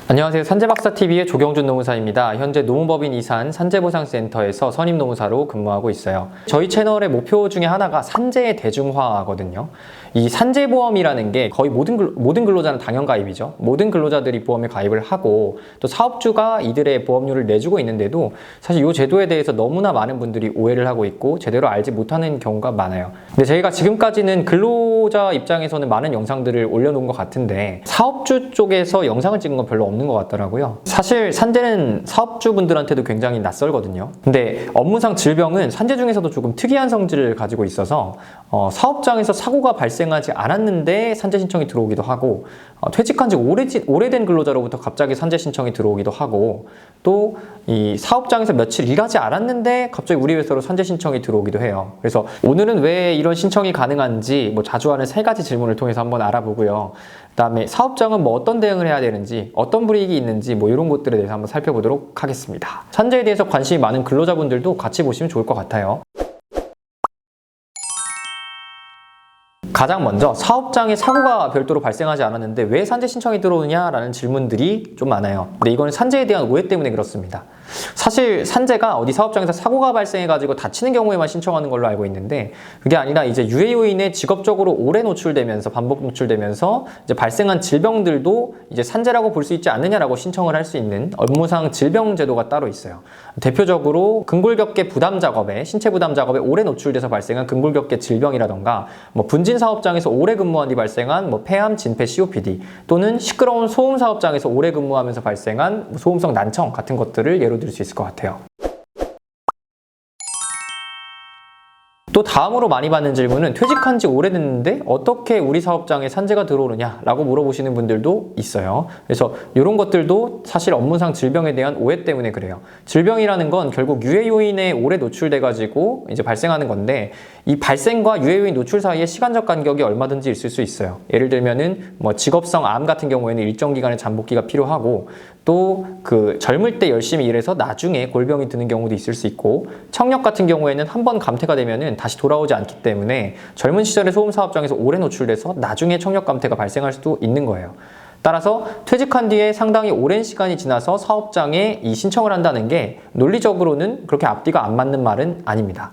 안녕하세요. 산재박사TV의 조경준 노무사입니다. 현재 노무법인 이산 산재보상센터에서 선임노무사로 근무하고 있어요. 저희 채널의 목표 중에 하나가 산재의 대중화거든요. 이 산재보험이라는 게 거의 모든 근로자는 당연가입이죠. 모든 근로자들이 보험에 가입을 하고 또 사업주가 이들의 보험료를 내주고 있는데도 사실 이 제도에 대해서 너무나 많은 분들이 오해를 하고 있고 제대로 알지 못하는 경우가 많아요. 근데 저희가 지금까지는 근로자 입장에서는 많은 영상들을 올려놓은 것 같은데 사업주 쪽에서 영상을 찍은 건 별로 없는 것 같더라고요. 사실 산재는 사업주분들한테도 굉장히 낯설거든요. 근데 업무상 질병은 산재 중에서도 조금 특이한 성질을 가지고 있어서 사업장에서 사고가 발생하지 않았는데 산재 신청이 들어오기도 하고 퇴직한 지 오래된 근로자로부터 갑자기 산재 신청이 들어오기도 하고 또 이 사업장에서 며칠 일하지 않았는데 갑자기 우리 회사로 산재 신청이 들어오기도 해요. 그래서 오늘은 왜 이런 신청이 가능한지 자주 하는 3가지 질문을 통해서 한번 알아보고요. 그다음에 사업장은 어떤 대응을 해야 되는지, 어떤 불이익이 있는지 이런 것들에 대해서 한번 살펴보도록 하겠습니다. 산재에 대해서 관심이 많은 근로자분들도 같이 보시면 좋을 것 같아요. 가장 먼저 사업장에 사고가 별도로 발생하지 않았는데 왜 산재 신청이 들어오느냐라는 질문들이 좀 많아요. 근데 이건 산재에 대한 오해 때문에 그렇습니다. 사실 산재가 어디 사업장에서 사고가 발생해가지고 다치는 경우에만 신청하는 걸로 알고 있는데 그게 아니라 이제 유해 요인에 직업적으로 오래 노출되면서 반복 노출되면서 이제 발생한 질병들도 이제 산재라고 볼 수 있지 않느냐라고 신청을 할 수 있는 업무상 질병 제도가 따로 있어요. 대표적으로 근골격계 부담 작업에 신체 부담 작업에 오래 노출돼서 발생한 근골격계 질병이라던가 분진 사업장에서 오래 근무한 뒤 발생한 폐암, 진폐, COPD 또는 시끄러운 소음 사업장에서 오래 근무하면서 발생한 소음성 난청 같은 것들을 예로 들 수 있을 것 같아요. 또 다음으로 많이 받는 질문은 퇴직한 지 오래됐는데 어떻게 우리 사업장에 산재가 들어오느냐 라고 물어보시는 분들도 있어요. 그래서 이런 것들도 사실 업무상 질병에 대한 오해 때문에 그래요. 질병이라는 건 결국 유해 요인에 오래 노출돼 가지고 이제 발생하는 건데 이 발생과 유해 요인 노출 사이에 시간적 간격이 얼마든지 있을 수 있어요. 예를 들면은 직업성 암 같은 경우에는 일정 기간의 잠복기가 필요하고 또 젊을 때 열심히 일해서 나중에 골병이 드는 경우도 있을 수 있고 청력 같은 경우에는 한번 감퇴가 되면은 다시 돌아오지 않기 때문에 젊은 시절에 소음 사업장에서 오래 노출돼서 나중에 청력 감퇴가 발생할 수도 있는 거예요. 따라서 퇴직한 뒤에 상당히 오랜 시간이 지나서 사업장에 이 신청을 한다는 게 논리적으로는 그렇게 앞뒤가 안 맞는 말은 아닙니다.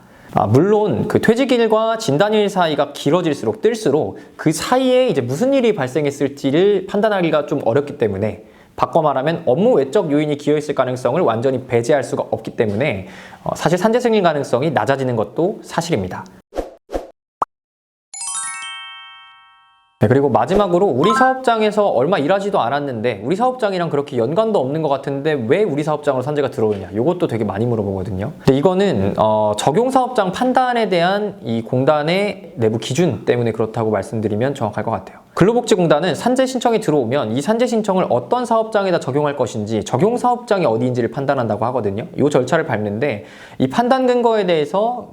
물론 퇴직일과 진단일 사이가 길어질수록 뜰수록 그 사이에 이제 무슨 일이 발생했을지를 판단하기가 좀 어렵기 때문에 바꿔 말하면 업무 외적 요인이 기여했을 가능성을 완전히 배제할 수가 없기 때문에 사실 산재 승인 가능성이 낮아지는 것도 사실입니다. 네, 그리고 마지막으로 우리 사업장에서 얼마 일하지도 않았는데 우리 사업장이랑 그렇게 연관도 없는 것 같은데 왜 우리 사업장으로 산재가 들어오느냐 이것도 되게 많이 물어보거든요. 근데 이거는 적용사업장 판단에 대한 이 공단의 내부 기준 때문에 그렇다고 말씀드리면 정확할 것 같아요. 근로복지공단은 산재 신청이 들어오면 이 산재 신청을 어떤 사업장에다 적용할 것인지 적용 사업장이 어디인지를 판단한다고 하거든요. 이 절차를 밟는데 이 판단 근거에 대해서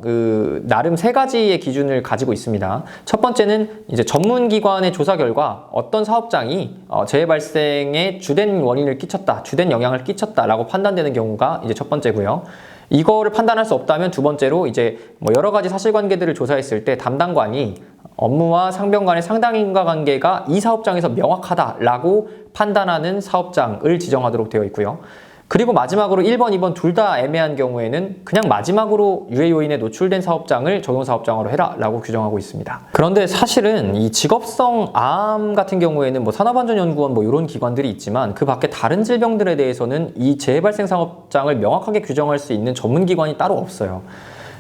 나름 3가지의 기준을 가지고 있습니다. 첫 번째는 이제 전문기관의 조사 결과 어떤 사업장이 재해 발생에 주된 원인을 끼쳤다, 주된 영향을 끼쳤다라고 판단되는 경우가 이제 첫 번째고요. 이거를 판단할 수 없다면 두 번째로 이제 여러 가지 사실관계들을 조사했을 때 담당관이 업무와 상병 간의 상당 인과관계가 이 사업장에서 명확하다라고 판단하는 사업장을 지정하도록 되어 있고요. 그리고 마지막으로 1번, 2번 둘 다 애매한 경우에는 그냥 마지막으로 유해 요인에 노출된 사업장을 적용 사업장으로 해라 라고 규정하고 있습니다. 그런데 사실은 이 직업성 암 같은 경우에는 산업안전연구원 이런 기관들이 있지만 그 밖에 다른 질병들에 대해서는 이 재발생 사업장을 명확하게 규정할 수 있는 전문기관이 따로 없어요.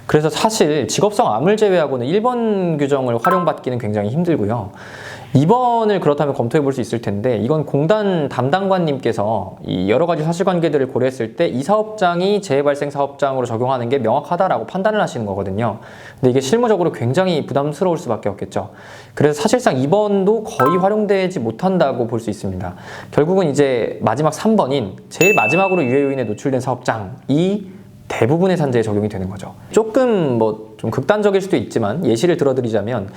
그래서 사실 직업성 암을 제외하고는 1번 규정을 활용받기는 굉장히 힘들고요. 2번을 그렇다면 검토해 볼 수 있을 텐데 이건 공단 담당관님께서 이 여러 가지 사실관계들을 고려했을 때 이 사업장이 재발생 사업장으로 적용하는 게 명확하다라고 판단을 하시는 거거든요. 근데 이게 실무적으로 굉장히 부담스러울 수밖에 없겠죠. 그래서 사실상 2번도 거의 활용되지 못한다고 볼 수 있습니다. 결국은 이제 마지막 3번인 제일 마지막으로 유해 요인에 노출된 사업장이 대부분의 산재에 적용이 되는 거죠. 조금 좀 극단적일 수도 있지만 예시를 들어드리자면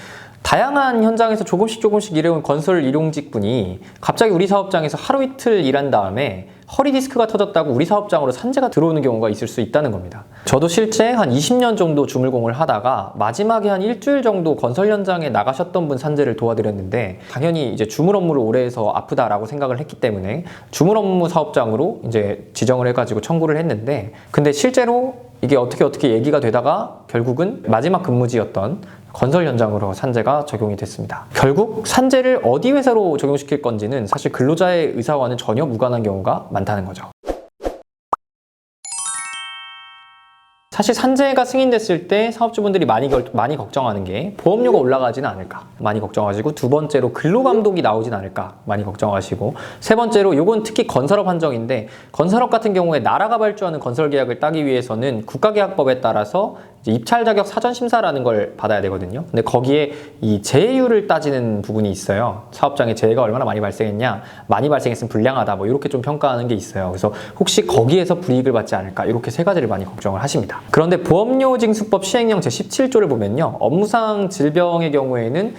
다양한 현장에서 조금씩 일해온 건설 일용직분이 갑자기 우리 사업장에서 하루 이틀 일한 다음에 허리 디스크가 터졌다고 우리 사업장으로 산재가 들어오는 경우가 있을 수 있다는 겁니다. 저도 실제 한 20년 정도 주물공을 하다가 마지막에 한 일주일 정도 건설 현장에 나가셨던 분 산재를 도와드렸는데, 당연히 이제 주물 업무를 오래 해서 아프다라고 생각을 했기 때문에 주물 업무 사업장으로 이제 지정을 해가지고 청구를 했는데, 근데 실제로 이게 어떻게 얘기가 되다가 결국은 마지막 근무지였던 건설 현장으로 산재가 적용이 됐습니다. 결국 산재를 어디 회사로 적용시킬 건지는 사실 근로자의 의사와는 전혀 무관한 경우가 많다는 거죠. 사실 산재가 승인됐을 때 사업주분들이 많이 걱정하는 게 보험료가 올라가지는 않을까 많이 걱정하시고, 두 번째로 근로감독이 나오진 않을까 많이 걱정하시고, 세 번째로 요건 특히 건설업 한정인데, 건설업 같은 경우에 나라가 발주하는 건설계약을 따기 위해서는 국가계약법에 따라서 이제 입찰 자격 사전 심사라는 걸 받아야 되거든요. 근데 거기에 이 재해율을 따지는 부분이 있어요. 사업장에 재해가 얼마나 많이 발생했냐, 많이 발생했으면 불량하다, 뭐 이렇게 좀 평가하는 게 있어요. 그래서 혹시 거기에서 불이익을 받지 않을까, 이렇게 세 가지를 많이 걱정을 하십니다. 그런데 보험료징수법 시행령 제17조를 보면요, 업무상 질병의 경우에는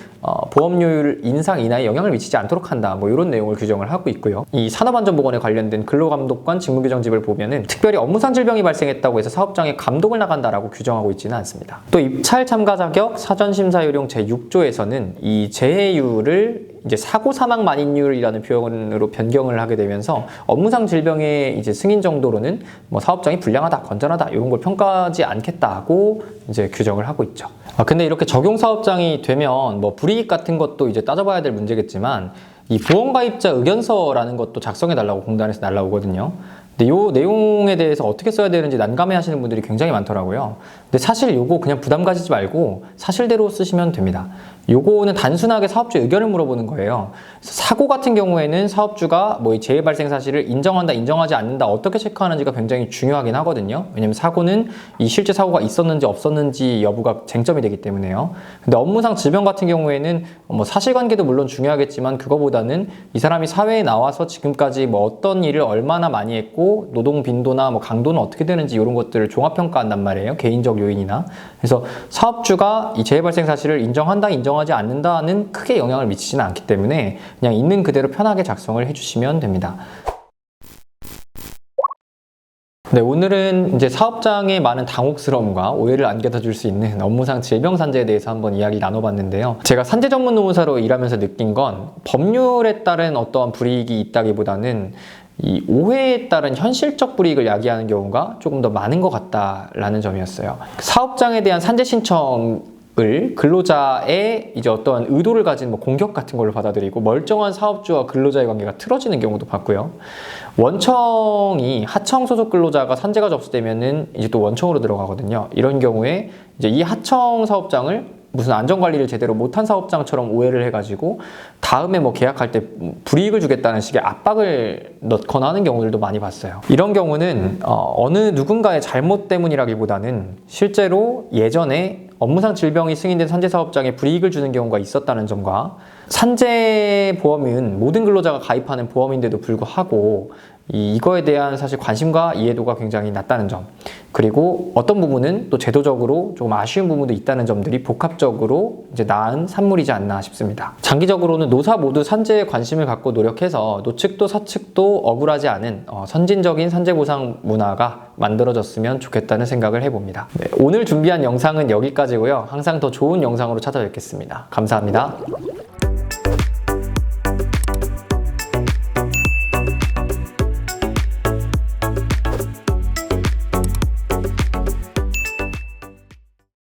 보험료율 인상 인하에 영향을 미치지 않도록 한다, 뭐 이런 내용을 규정을 하고 있고요. 이 산업안전보건에 관련된 근로감독관 직무규정집을 보면은 특별히 업무상 질병이 발생했다고 해서 사업장에 감독을 나간다라고 규정하고 있지는 않습니다. 또 입찰 참가 자격 사전심사 요령 제6조에서는 이 재해율을 이제 사고 사망 만인율이라는 표현으로 변경을 하게 되면서 업무상 질병의 이제 승인 정도로는 뭐 사업장이 불량하다, 건전하다 이런 걸 평가하지 않겠다고 이제 규정을 하고 있죠. 근데 이렇게 적용 사업장이 되면 뭐 불이익 같은 것도 이제 따져봐야 될 문제겠지만, 이 보험가입자 의견서라는 것도 작성해 달라고 공단에서 날라오거든요. 근데 이 내용에 대해서 어떻게 써야 되는지 난감해 하시는 분들이 굉장히 많더라고요. 근데 사실 요거 그냥 부담 가지지 말고 사실대로 쓰시면 됩니다. 요거는 단순하게 사업주 의견을 물어보는 거예요. 사고 같은 경우에는 사업주가 뭐 재해 발생 사실을 인정한다, 인정하지 않는다, 어떻게 체크하는지가 굉장히 중요하긴 하거든요. 왜냐면 사고는 이 실제 사고가 있었는지 없었는지 여부가 쟁점이 되기 때문에요. 근데 업무상 질병 같은 경우에는 뭐 사실관계도 물론 중요하겠지만, 그거보다는 이 사람이 사회에 나와서 지금까지 뭐 어떤 일을 얼마나 많이 했고, 노동 빈도나 뭐 강도는 어떻게 되는지 이런 것들을 종합평가한단 말이에요. 개인적 요인이나. 그래서 사업주가 이 재해 발생 사실을 인정한다, 인정하지 않는다는 크게 영향을 미치지는 않기 때문에 그냥 있는 그대로 편하게 작성을 해주시면 됩니다. 네, 오늘은 이제 사업장의 많은 당혹스러움과 오해를 안겨다 줄 수 있는 업무상 질병 산재에 대해서 한번 이야기 나눠봤는데요. 제가 산재 전문 노무사로 일하면서 느낀 건, 법률에 따른 어떠한 불이익이 있다기보다는 이 오해에 따른 현실적 불이익을 야기하는 경우가 조금 더 많은 것 같다라는 점이었어요. 사업장에 대한 산재 신청을 근로자의 이제 어떠한 의도를 가진 뭐 공격 같은 걸로 받아들이고, 멀쩡한 사업주와 근로자의 관계가 틀어지는 경우도 봤고요. 원청이 하청 소속 근로자가 산재가 접수되면은 이제 또 원청으로 들어가거든요. 이런 경우에 이제 이 하청 사업장을 무슨 안전관리를 제대로 못한 사업장처럼 오해를 해가지고 다음에 뭐 계약할 때 불이익을 주겠다는 식의 압박을 넣거나 하는 경우들도 많이 봤어요. 이런 경우는 어느 누군가의 잘못 때문이라기보다는 실제로 예전에 업무상 질병이 승인된 산재 사업장에 불이익을 주는 경우가 있었다는 점과, 산재 보험은 모든 근로자가 가입하는 보험인데도 불구하고 이거에 대한 사실 관심과 이해도가 굉장히 낮다는 점, 그리고 어떤 부분은 또 제도적으로 조금 아쉬운 부분도 있다는 점들이 복합적으로 이제 나은 산물이지 않나 싶습니다. 장기적으로는 노사 모두 산재에 관심을 갖고 노력해서 노측도 사측도 억울하지 않은 선진적인 산재 보상 문화가 만들어졌으면 좋겠다는 생각을 해봅니다. 네, 오늘 준비한 영상은 여기까지고요. 항상 더 좋은 영상으로 찾아뵙겠습니다. 감사합니다.